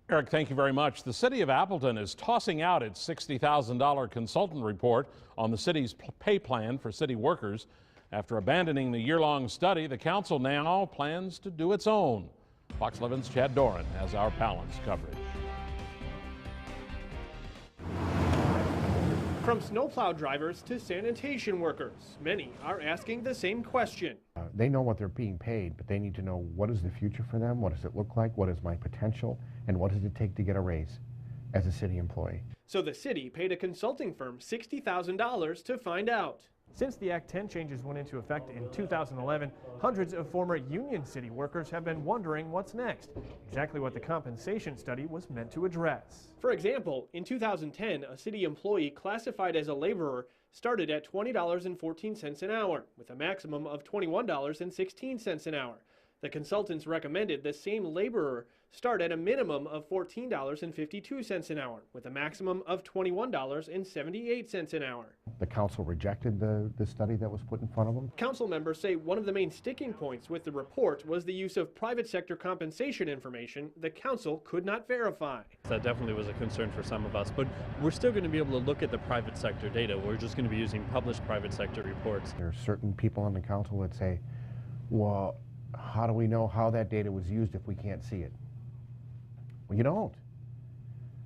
Eric, thank you very much. The city of Appleton is tossing out its $60,000 consultant report on the city's pay plan for city workers. After abandoning the year-long study, the council now plans to do its own. Fox 11's Chad Doran has our balance coverage. From snowplow drivers to sanitation workers, many are asking the same question. They know what they're being paid, but they need to know what is the future for them, what does it look like, what is my potential, and what does it take to get a raise as a city employee. So the city paid a consulting firm $60,000 to find out. Since the Act 10 changes went into effect in 2011, hundreds of former union city workers have been wondering what's next, exactly what the compensation study was meant to address. For example, in 2010, a city employee classified as a laborer started at $20.14 an hour, with a maximum of $21.16 an hour. The consultants recommended the same laborer start at a minimum of $14.52 an hour, with a maximum of $21.78 an hour. The council rejected the study that was put in front of them. Council members say one of the main sticking points with the report was the use of private sector compensation information the council could not verify. That definitely was a concern for some of us, but we're still going to be able to look at the private sector data. We're just going to be using published private sector reports. There are certain people on the council that say, well, how do we know how that data was used if we can't see it? Well, you don't.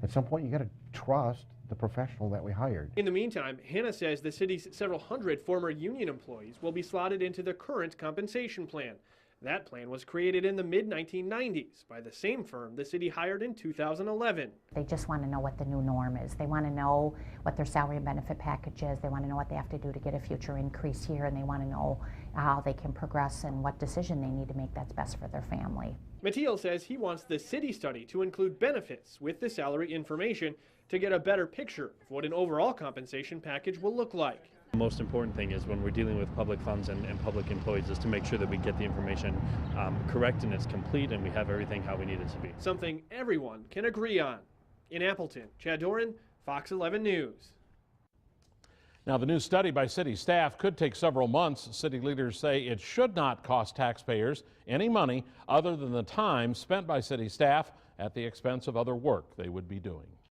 At some point, you got to trust the professional that we hired. In the meantime, Hannah says the city's several hundred former union employees will be slotted into the current compensation plan. That plan was created in the mid-1990s by the same firm the city hired in 2011. They just want to know what the new norm is. They want to know what their salary and benefit package is. They want to know what they have to do to get a future increase here, and they want to know how they can progress and what decision they need to make that's best for their family. Mattiel says he wants the city study to include benefits with the salary information to get a better picture of what an overall compensation package will look like. The most important thing is when we're dealing with public funds and public employees is to make sure that we get the information correct and it's complete and we have everything how we need it to be. Something everyone can agree on. In Appleton, Chad Doran, Fox 11 News. Now, the new study by city staff could take several months. City leaders say it should not cost taxpayers any money other than the time spent by city staff at the expense of other work they would be doing.